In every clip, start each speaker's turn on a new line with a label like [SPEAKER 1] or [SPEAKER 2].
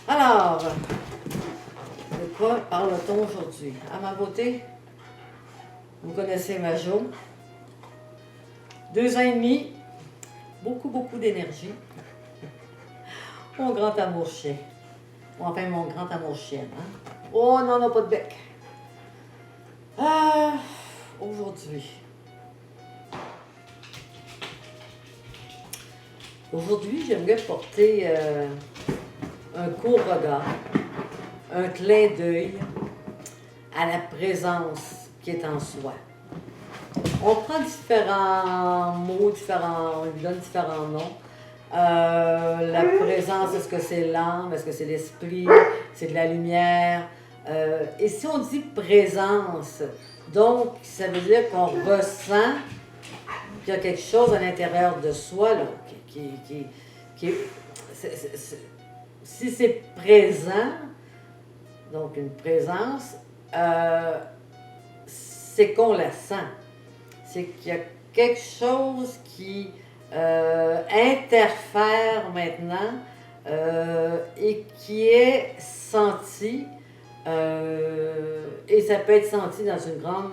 [SPEAKER 1] Alors, de quoi parle-t-on aujourd'hui? À ma beauté, vous connaissez ma Jo. 2 ans et demi, beaucoup d'énergie. Mon grand amour chien. Enfin, mon grand amour chien. Hein? Oh, non, non, pas de bec. Aujourd'hui, j'aimerais porter un court regard, un clin d'œil à la présence qui est en soi. On prend différents mots, on lui donne différents noms. La présence, est-ce que c'est l'âme, est-ce que c'est l'esprit, c'est de la lumière? Et si on dit présence, donc ça veut dire qu'on ressent qu'il y a quelque chose à l'intérieur de soi, là, si c'est présent, donc une présence, c'est qu'on la sent. C'est qu'il y a quelque chose qui interfère maintenant et qui est senti, et ça peut être senti dans une grande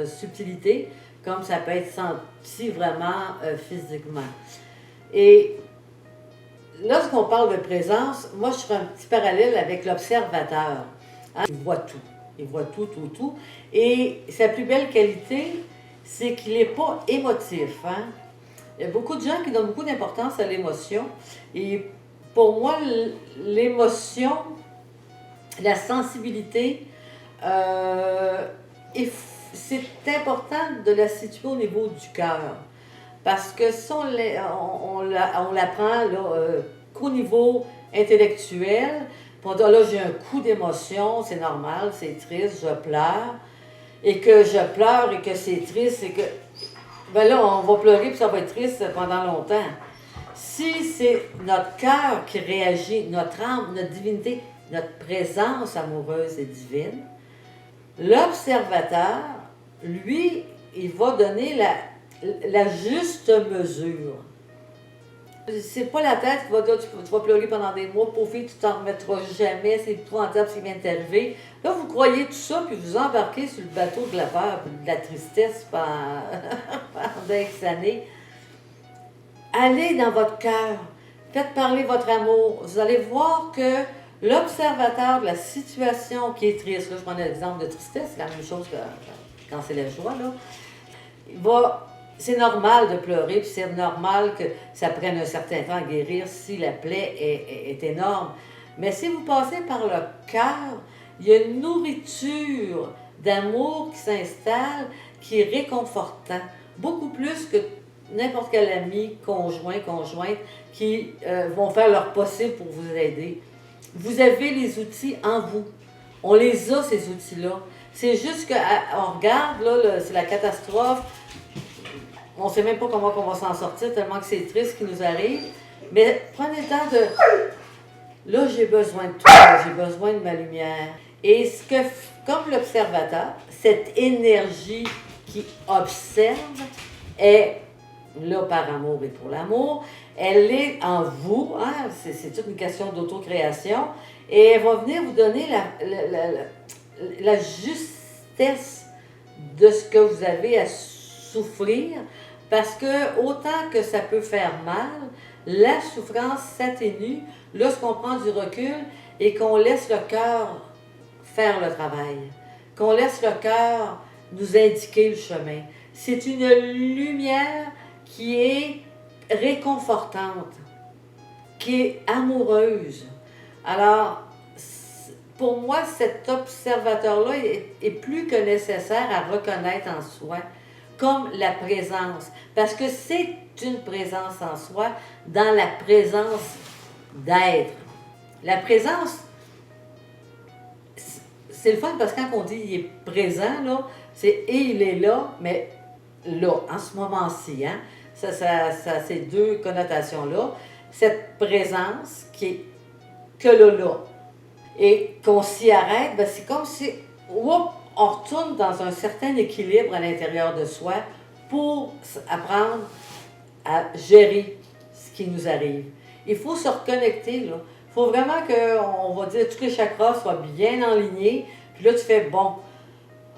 [SPEAKER 1] subtilité, comme ça peut être senti vraiment physiquement. Et lorsqu'on parle de présence, moi je ferai un petit parallèle avec l'observateur. Hein? Il voit tout. Il voit tout. Et sa plus belle qualité, c'est qu'il n'est pas émotif. Hein? Il y a beaucoup de gens qui donnent beaucoup d'importance à l'émotion. Et pour moi, l'émotion, la sensibilité, c'est important de la situer au niveau du cœur. Parce que si on l'apprend qu'au niveau intellectuel, pour dire là j'ai un coup d'émotion, c'est normal, c'est triste, je pleure, et que je pleure et que c'est triste, et que ben là on va pleurer puis ça va être triste pendant longtemps. Si c'est notre cœur qui réagit, notre âme, notre divinité, notre présence amoureuse et divine, l'observateur, lui, il va donner la juste mesure. C'est pas la tête qui va dire tu vas pleurer pendant des mois, pauvre fille, tu t'en remettras jamais, c'est épouvantable ce qui vient de t'arriver. Là, vous croyez tout ça, puis vous embarquez sur le bateau de la peur, de la tristesse pendant X années. Allez dans votre cœur, faites parler votre amour. Vous allez voir que l'observateur de la situation qui est triste, là, je prends l'exemple de tristesse, c'est la même chose que quand c'est la joie, là, c'est normal de pleurer, puis c'est normal que ça prenne un certain temps à guérir si la plaie est énorme. Mais si vous passez par le cœur, il y a une nourriture d'amour qui s'installe, qui est réconfortant, beaucoup plus que n'importe quel ami, conjointe, qui vont faire leur possible pour vous aider. Vous avez les outils en vous. On les a, ces outils-là. C'est juste qu'on regarde, là, c'est la catastrophe. On ne sait même pas comment on va s'en sortir, tellement que c'est triste ce qui nous arrive. Mais prenez le temps de... Là, j'ai besoin de toi, j'ai besoin de ma lumière. Et comme l'observateur, cette énergie qui observe est là par amour et pour l'amour. Elle est en vous, hein? C'est toute une question d'autocréation. Et elle va venir vous donner la justesse de ce que vous avez à souffrir. Parce que autant que ça peut faire mal, la souffrance s'atténue lorsqu'on prend du recul et qu'on laisse le cœur faire le travail, qu'on laisse le cœur nous indiquer le chemin. C'est une lumière qui est réconfortante, qui est amoureuse. Alors, pour moi, cet observateur-là est plus que nécessaire à reconnaître en soi, comme la présence, parce que c'est une présence en soi, dans la présence d'être. La présence, c'est le fun parce que quand on dit il est présent, là, c'est et il est là, mais là, en ce moment-ci, hein, ça ces deux connotations-là. Cette présence qui est que là. Et qu'on s'y arrête, ben c'est comme si on retourne dans un certain équilibre à l'intérieur de soi pour apprendre à gérer ce qui nous arrive. Il faut se reconnecter, là. Il faut vraiment qu'on va dire tous les chakras soient bien alignés. Puis là, tu fais, bon,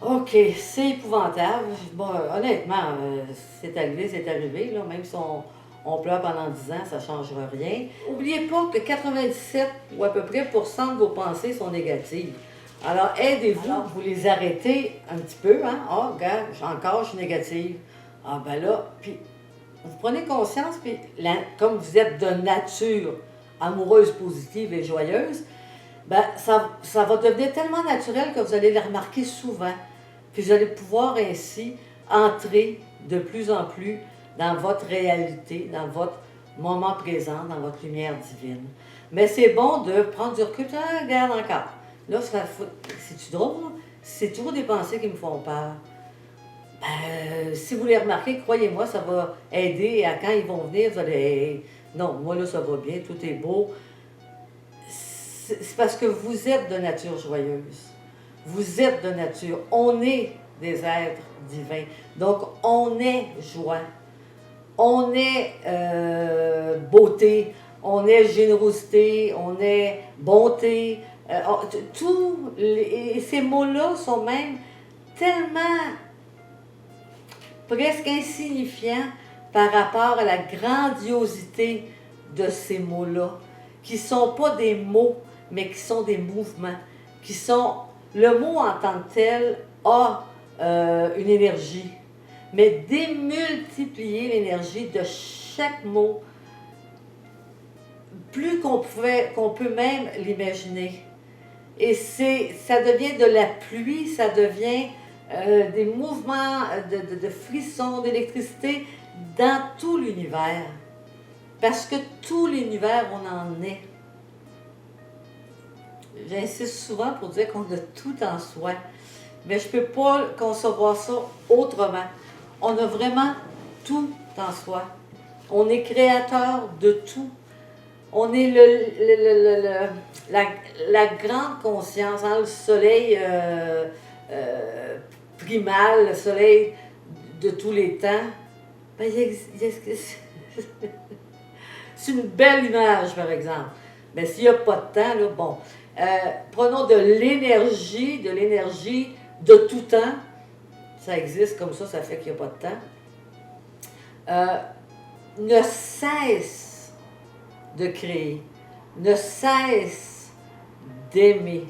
[SPEAKER 1] OK, c'est épouvantable. Bon, honnêtement, c'est arrivé, là, même si on pleure pendant 10 ans, ça ne changera rien. N'oubliez pas que 97 ou à peu près % de vos pensées sont négatives. Alors, aidez-vous, vous les arrêtez un petit peu, hein? Ah, regarde, je suis négative. Ah, ben là, puis vous prenez conscience, puis comme vous êtes de nature amoureuse, positive et joyeuse, ben, ça va devenir tellement naturel que vous allez le remarquer souvent. Puis vous allez pouvoir ainsi entrer de plus en plus dans votre réalité, dans votre moment présent, dans votre lumière divine. Mais c'est bon de prendre du recul. Ah, regarde encore. Là, c'est-tu drôle? C'est toujours des pensées qui me font peur. Ben, si vous les remarquez, croyez-moi, ça va aider à quand ils vont venir, vous allez... Hey, non, moi là, ça va bien, tout est beau. C'est parce que vous êtes de nature joyeuse. Vous êtes de nature. On est des êtres divins. Donc, on est joie. On est beauté. On est générosité. On est bonté. Et ces mots-là sont même tellement presque insignifiants par rapport à la grandiosité de ces mots-là, qui ne sont pas des mots, mais qui sont des mouvements, qui sont... Le mot en tant que tel a une énergie, mais démultiplier l'énergie de chaque mot, plus qu'on peut même l'imaginer. Et ça devient de la pluie, ça devient des mouvements de frissons, d'électricité dans tout l'univers. Parce que tout l'univers, on en est. J'insiste souvent pour dire qu'on a tout en soi. Mais je ne peux pas concevoir ça autrement. On a vraiment tout en soi. On est créateur de tout. On est la grande conscience, hein, le soleil primal, le soleil de tous les temps. Ben, c'est une belle image, par exemple. Mais s'il n'y a pas de temps, là, bon. Prenons de l'énergie de tout temps. Ça existe comme ça fait qu'il n'y a pas de temps. Ne cesse de créer, ne cesse d'aimer.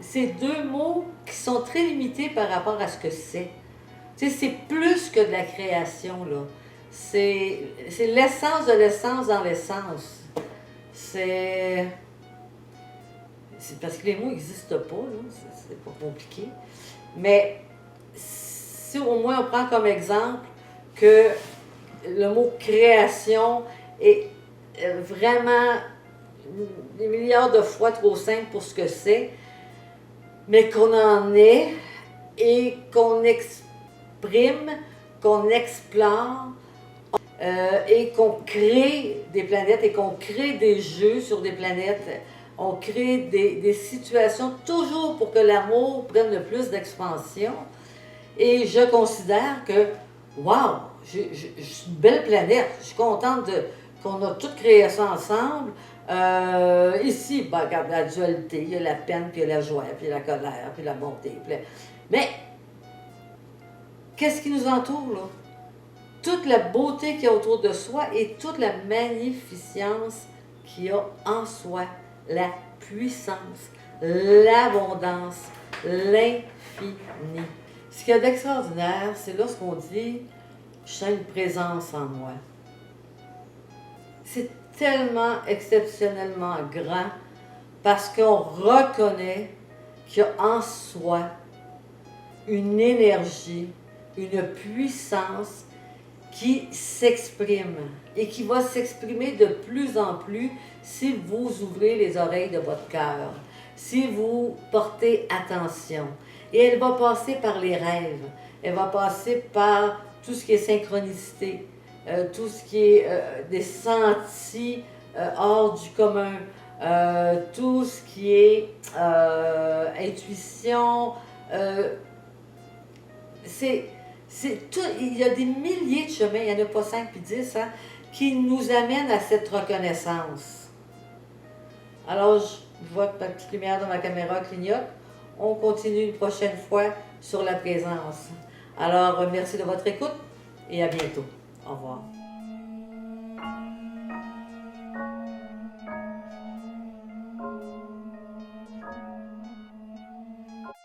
[SPEAKER 1] C'est deux mots qui sont très limités par rapport à ce que c'est. Tu sais, c'est plus que de la création, là. C'est l'essence de l'essence dans l'essence. C'est parce que les mots n'existent pas, là. C'est pas compliqué. Mais si au moins on prend comme exemple que le mot création est vraiment des milliards de fois trop simple pour ce que c'est, mais qu'on en est et qu'on exprime, qu'on explore et qu'on crée des planètes et qu'on crée des jeux sur des planètes. On crée des situations toujours pour que l'amour prenne le plus d'expansion. Et je considère que, wow, je suis une belle planète. Je suis contente qu'on a tout créé ça ensemble. Ici, ben, regarde, la dualité, il y a la peine, puis il y a la joie, puis il y a la colère, puis la bonté. Mais, qu'est-ce qui nous entoure, là? Toute la beauté qu'il y a autour de soi et toute la magnificence qu'il y a en soi. La puissance, l'abondance, l'infini. Ce qu'il y a d'extraordinaire, c'est lorsqu'on dit « je sens une présence en moi ». C'est tellement exceptionnellement grand parce qu'on reconnaît qu'il y a en soi une énergie, une puissance qui s'exprime et qui va s'exprimer de plus en plus si vous ouvrez les oreilles de votre cœur, si vous portez attention. Et elle va passer par les rêves, elle va passer par tout ce qui est synchronicité, tout ce qui est des sentis hors du commun, tout ce qui est intuition, tout, il y a des milliers de chemins, il n'y en a pas 5 puis 10, hein, qui nous amènent à cette reconnaissance. Alors, je vois que ma petite lumière de ma caméra clignote. On continue une prochaine fois sur la présence. Alors, merci de votre écoute et à bientôt. Au revoir.